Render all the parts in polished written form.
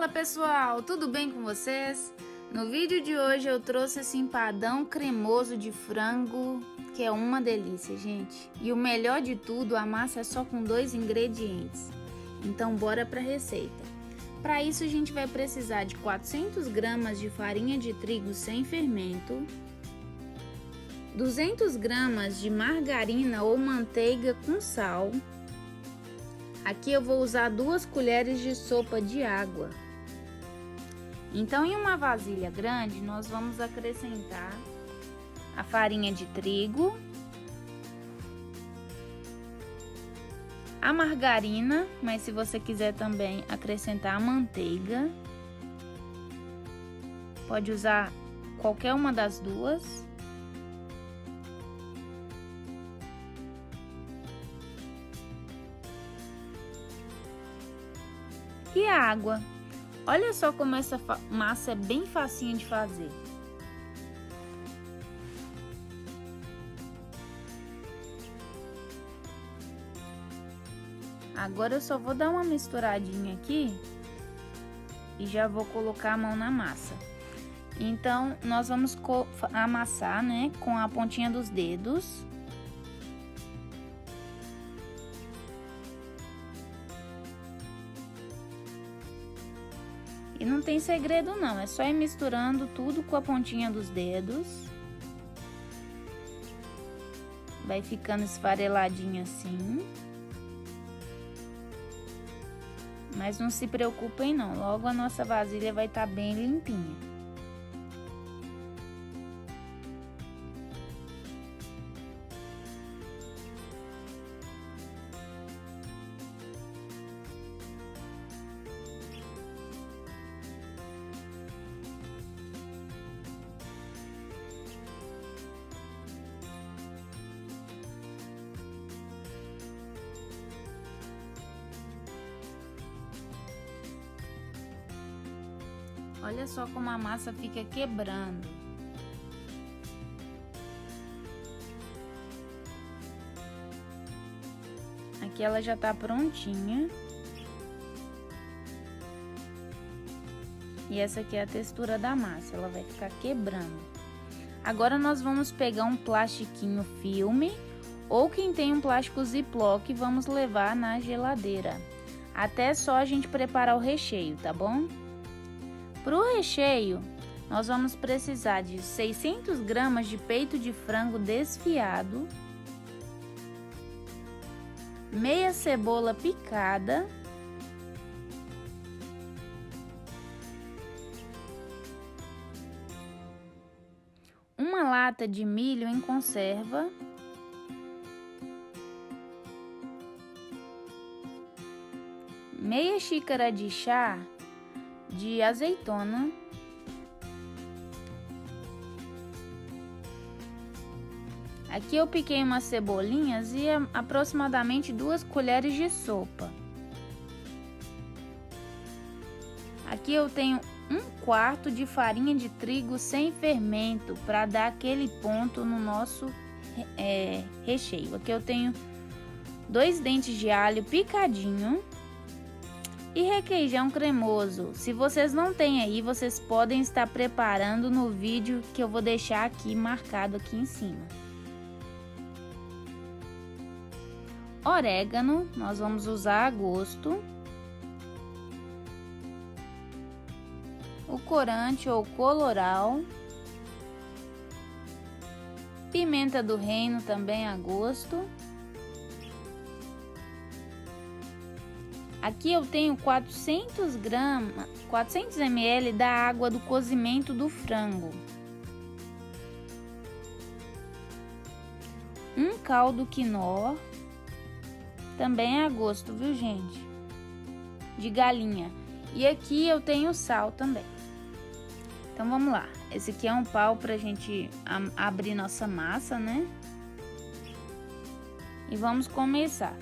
Fala pessoal, tudo bem com vocês? No vídeo de hoje eu trouxe esse empadão cremoso de frango, que é uma delícia, gente. E o melhor de tudo, a massa é só com 2 ingredientes. Então bora para a receita. Para isso a gente vai precisar de 400 gramas de farinha de trigo sem fermento, 200 gramas de margarina ou manteiga com sal. Aqui eu vou usar 2 colheres de sopa de água. Então, em uma vasilha grande, nós vamos acrescentar a farinha de trigo, a margarina, mas se você quiser também acrescentar a manteiga, pode usar qualquer uma das duas. E a água. Olha só como essa massa é bem facinha de fazer. Agora eu só vou dar uma misturadinha aqui e já vou colocar a mão na massa. Então, nós vamos amassar, né, com a pontinha dos dedos. E não tem segredo não, é só ir misturando tudo com a pontinha dos dedos. Vai ficando esfareladinho assim. Mas não se preocupem não, logo a nossa vasilha vai estar bem limpinha. Olha só como a massa fica quebrando. Aqui ela já tá prontinha. E essa aqui é a textura da massa, ela vai ficar quebrando. Agora nós vamos pegar um plastiquinho filme ou quem tem um plástico ziploc, vamos levar na geladeira. Até só a gente preparar o recheio, tá bom? Para o recheio, nós vamos precisar de 600 gramas de peito de frango desfiado, meia cebola picada, uma lata de milho em conserva, meia xícara de chá de azeitona, aqui eu piquei umas cebolinhas e aproximadamente 2 colheres de sopa. Aqui eu tenho 1/4 de farinha de trigo sem fermento para dar aquele ponto no nosso recheio. Aqui eu tenho 2 dentes de alho picadinho. E requeijão cremoso, se vocês não têm aí, vocês podem estar preparando no vídeo que eu vou deixar aqui marcado aqui em cima. Orégano, nós vamos usar a gosto. O corante ou colorau. Pimenta do reino também a gosto. Aqui eu tenho 400 ml da água do cozimento do frango. Um caldo quinó, também é a gosto, viu gente? De galinha. E aqui eu tenho sal também. Então vamos lá, esse aqui é um pau pra gente abrir nossa massa, né? E vamos começar.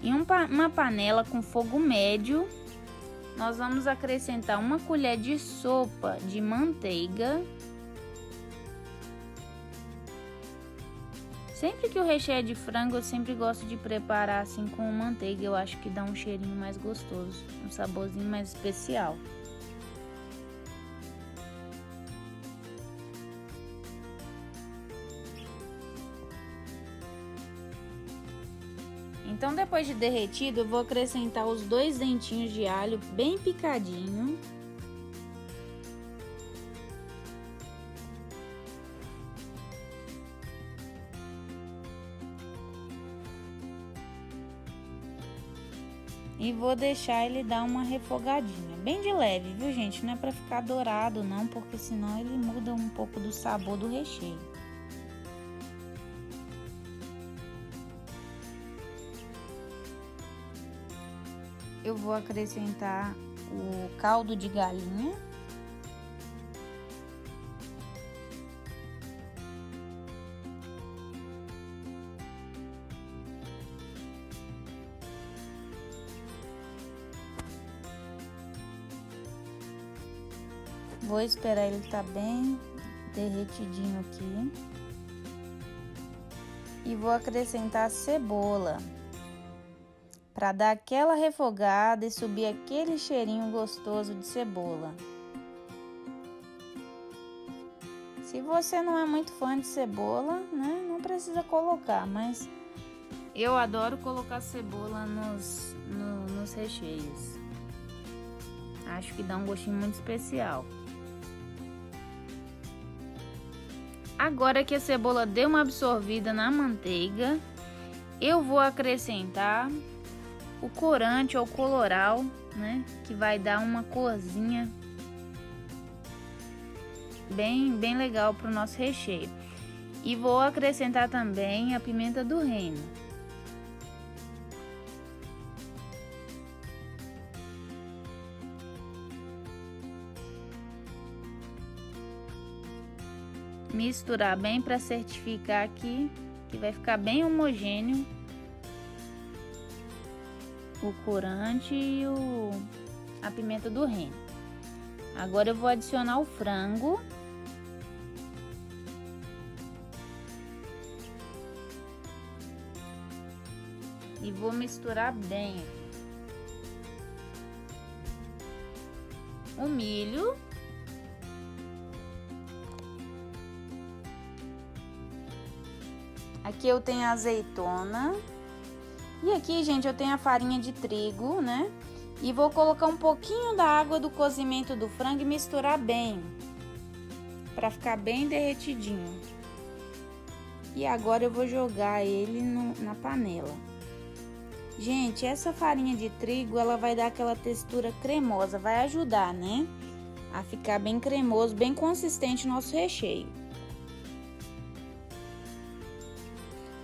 Em uma panela com fogo médio, nós vamos acrescentar 1 colher de sopa de manteiga. Sempre que o recheio é de frango, eu sempre gosto de preparar assim com manteiga. Eu acho que dá um cheirinho mais gostoso, um saborzinho mais especial. Então, depois de derretido, eu vou acrescentar os 2 dentinhos de alho bem picadinho. E vou deixar ele dar uma refogadinha, bem de leve, viu, gente? Não é pra ficar dourado, não, porque senão ele muda um pouco do sabor do recheio. Eu vou acrescentar o caldo de galinha. Vou esperar ele estar bem derretidinho aqui. E vou acrescentar cebola, para dar aquela refogada e subir aquele cheirinho gostoso de cebola. Se você não é muito fã de cebola, né, não precisa colocar, mas eu adoro colocar cebola nos recheios. Acho que dá um gostinho muito especial. Agora que a cebola deu uma absorvida na manteiga, eu vou acrescentar o corante ou coloral, né, que vai dar uma corzinha bem legal para o nosso recheio. E vou acrescentar também a pimenta do reino. Misturar bem para certificar aqui que vai ficar bem homogêneo o corante e a pimenta do reino. Agora eu vou adicionar o frango. E vou misturar bem. O milho. Aqui eu tenho a azeitona. E aqui, gente, eu tenho a farinha de trigo, né? E vou colocar um pouquinho da água do cozimento do frango e misturar bem, para ficar bem derretidinho. E agora eu vou jogar ele na panela. Gente, essa farinha de trigo, ela vai dar aquela textura cremosa, vai ajudar, né? A ficar bem cremoso, bem consistente o nosso recheio.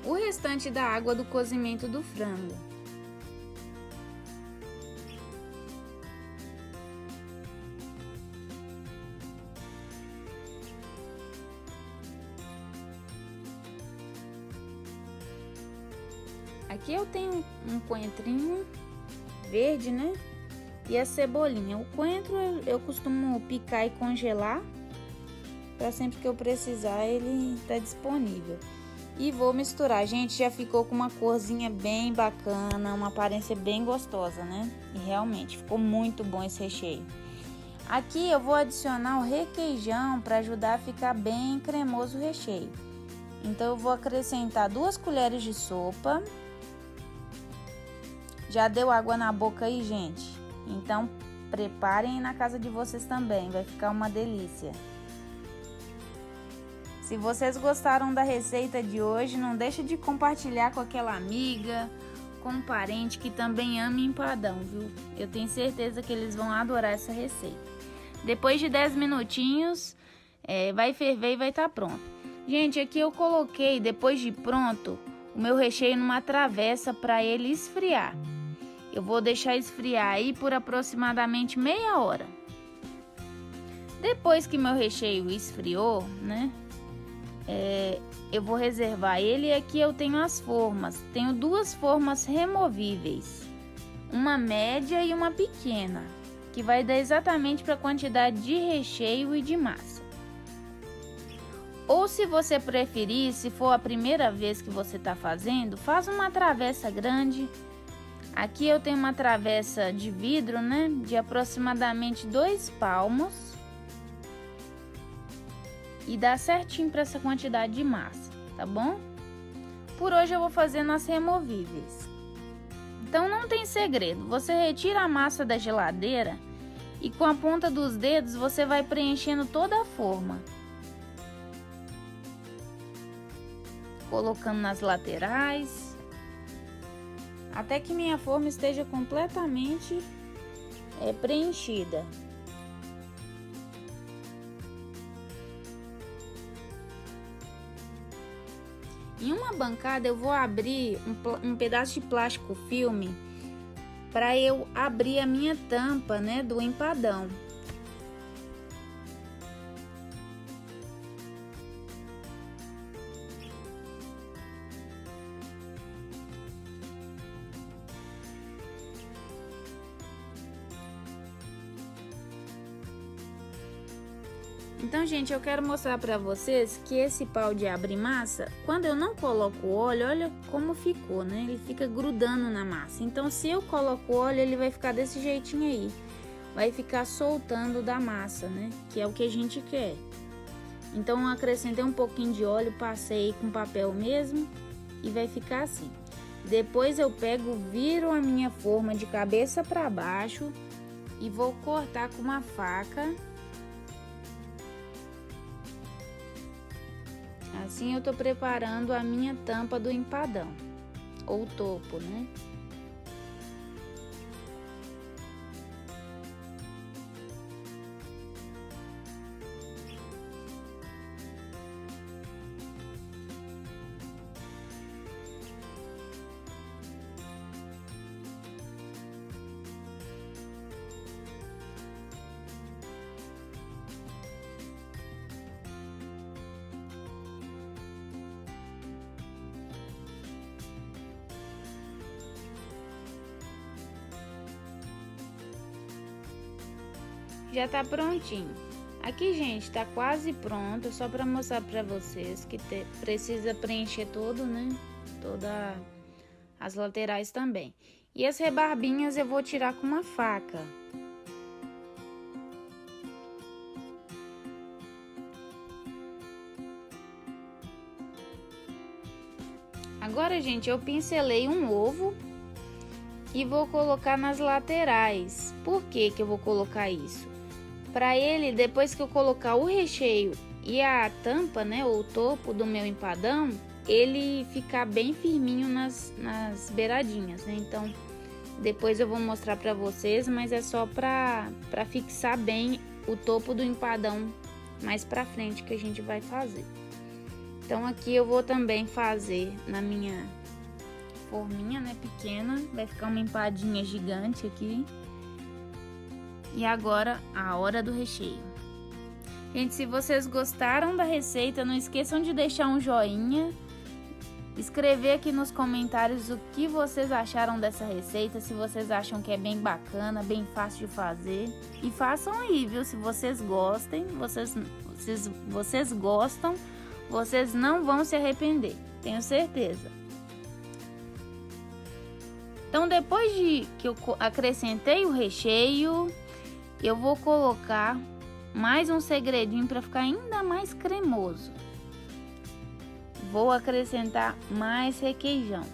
O restante da água do cozimento do frango. Aqui eu tenho um coentrinho verde, né? E a cebolinha. O coentro eu costumo picar e congelar, para sempre que eu precisar ele tá disponível. E vou misturar. Gente, já ficou com uma corzinha bem bacana, uma aparência bem gostosa, né? E realmente ficou muito bom esse recheio. Aqui eu vou adicionar o requeijão para ajudar a ficar bem cremoso o recheio. Então eu vou acrescentar 2 colheres de sopa. Já deu água na boca aí, gente? Então preparem na casa de vocês também, vai ficar uma delícia. Se vocês gostaram da receita de hoje, não deixe de compartilhar com aquela amiga, com um parente que também ama empadão, viu? Eu tenho certeza que eles vão adorar essa receita. Depois de 10 minutinhos, vai ferver e vai estar pronto. Gente, aqui eu coloquei, depois de pronto, o meu recheio numa travessa para ele esfriar. Eu vou deixar esfriar aí por aproximadamente meia hora. Depois que meu recheio esfriou, né? Eu vou reservar ele. E aqui eu tenho as formas. Tenho 2 formas removíveis, uma média e uma pequena, que vai dar exatamente para a quantidade de recheio e de massa. Ou se você preferir, se for a primeira vez que você está fazendo, faz uma travessa grande. Aqui eu tenho uma travessa de vidro, né, de aproximadamente 2 palmos. E dá certinho para essa quantidade de massa, tá bom? Por hoje eu vou fazer nas removíveis. Então não tem segredo, você retira a massa da geladeira e com a ponta dos dedos você vai preenchendo toda a forma. Colocando nas laterais, até que minha forma esteja completamente preenchida. Em uma bancada eu vou abrir um pedaço de plástico filme para eu abrir a minha tampa, né, do empadão. Então, gente, eu quero mostrar para vocês que esse pau de abrir massa, quando eu não coloco óleo, olha como ficou, né? Ele fica grudando na massa. Então, se eu coloco óleo, ele vai ficar desse jeitinho aí. Vai ficar soltando da massa, né? Que é o que a gente quer. Então, eu acrescentei um pouquinho de óleo, passei com papel mesmo e vai ficar assim. Depois eu pego, viro a minha forma de cabeça para baixo e vou cortar com uma faca. Assim eu tô preparando a minha tampa do empadão, ou topo, né? Já tá prontinho. Aqui, gente, tá quase pronto, só para mostrar para vocês que precisa preencher todo, né? Toda as laterais também. E as rebarbinhas eu vou tirar com uma faca. Agora, gente, eu pincelei um ovo e vou colocar nas laterais. Por que que eu vou colocar isso? Para ele, depois que eu colocar o recheio e a tampa, né, ou o topo do meu empadão, ele ficar bem firminho nas beiradinhas, né? Então, depois eu vou mostrar para vocês, mas é só para fixar bem o topo do empadão mais para frente que a gente vai fazer. Então, aqui eu vou também fazer na minha forminha, né, pequena, vai ficar uma empadinha gigante aqui. E agora, a hora do recheio. Gente, se vocês gostaram da receita, não esqueçam de deixar um joinha, escrever aqui nos comentários o que vocês acharam dessa receita, se vocês acham que é bem bacana, bem fácil de fazer. E façam aí, viu? Se vocês gostem, vocês gostam, vocês não vão se arrepender, tenho certeza. Então, depois de que eu acrescentei o recheio, eu vou colocar mais um segredinho para ficar ainda mais cremoso. Vou acrescentar mais requeijão.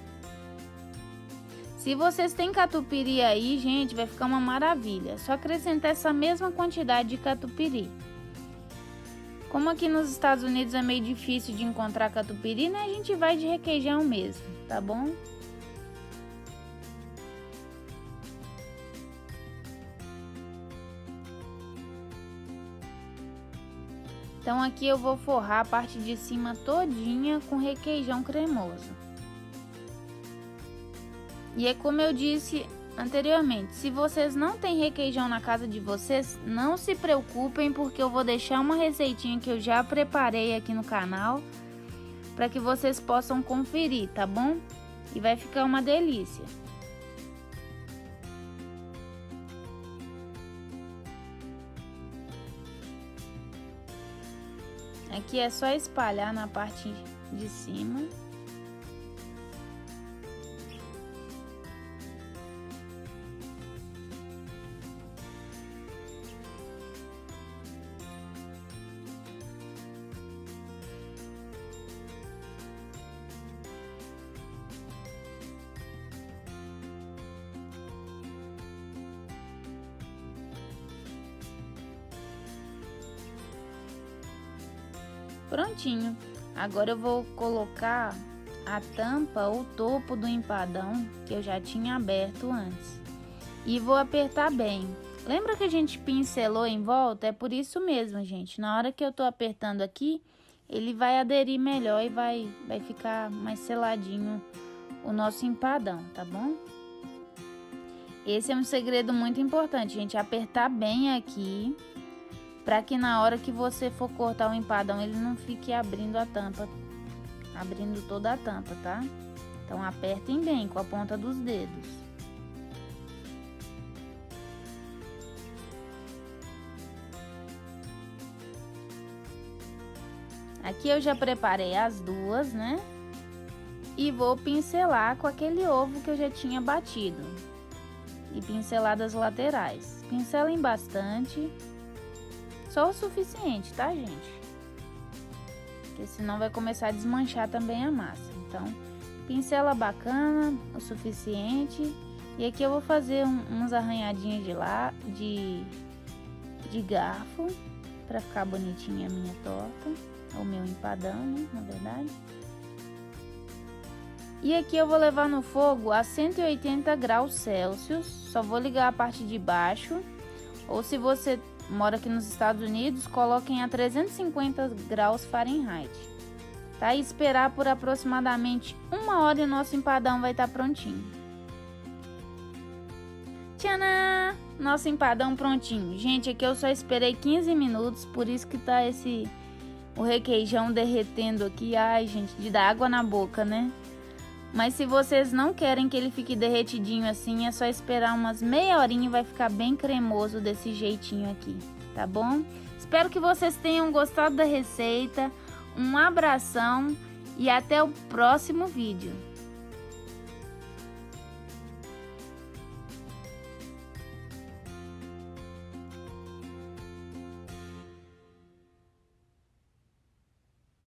Se vocês têm catupiry aí, gente, vai ficar uma maravilha. É só acrescentar essa mesma quantidade de catupiry. Como aqui nos Estados Unidos é meio difícil de encontrar catupiry, né? A gente vai de requeijão mesmo, tá bom? Então aqui eu vou forrar a parte de cima todinha com requeijão cremoso. E é como eu disse anteriormente, se vocês não têm requeijão na casa de vocês, não se preocupem, porque eu vou deixar uma receitinha que eu já preparei aqui no canal para que vocês possam conferir, tá bom? E vai ficar uma delícia. Aqui é só espalhar na parte de cima. Prontinho. Agora eu vou colocar a tampa, o topo do empadão que eu já tinha aberto antes. E vou apertar bem. Lembra que a gente pincelou em volta? É por isso mesmo, gente. Na hora que eu tô apertando aqui, ele vai aderir melhor e vai ficar mais seladinho o nosso empadão, tá bom? Esse é um segredo muito importante, gente. Apertar bem aqui, para que na hora que você for cortar o empadão, ele não fique abrindo a tampa, abrindo toda a tampa, tá? Então apertem bem com a ponta dos dedos. Aqui eu já preparei as duas, né? E vou pincelar com aquele ovo que eu já tinha batido. E pincelar das laterais. Pincelem bastante. Só o suficiente, tá, gente? Porque senão vai começar a desmanchar também a massa. Então, pincela bacana, o suficiente. E aqui eu vou fazer uns arranhadinhos de garfo, pra ficar bonitinha a minha torta. O meu empadão, né, na verdade. E aqui eu vou levar no fogo a 180 graus Celsius. Só vou ligar a parte de baixo. Ou se você mora aqui nos Estados Unidos, coloquem a 350 graus Fahrenheit. Tá? E esperar por aproximadamente 1 hora e o nosso empadão vai estar prontinho. Tchanã! Nosso empadão prontinho. Gente, aqui eu só esperei 15 minutos, por isso que tá o requeijão derretendo aqui. Ai, gente, de dar água na boca, né? Mas se vocês não querem que ele fique derretidinho assim, é só esperar umas meia horinha e vai ficar bem cremoso desse jeitinho aqui, tá bom? Espero que vocês tenham gostado da receita. Um abração e até o próximo vídeo.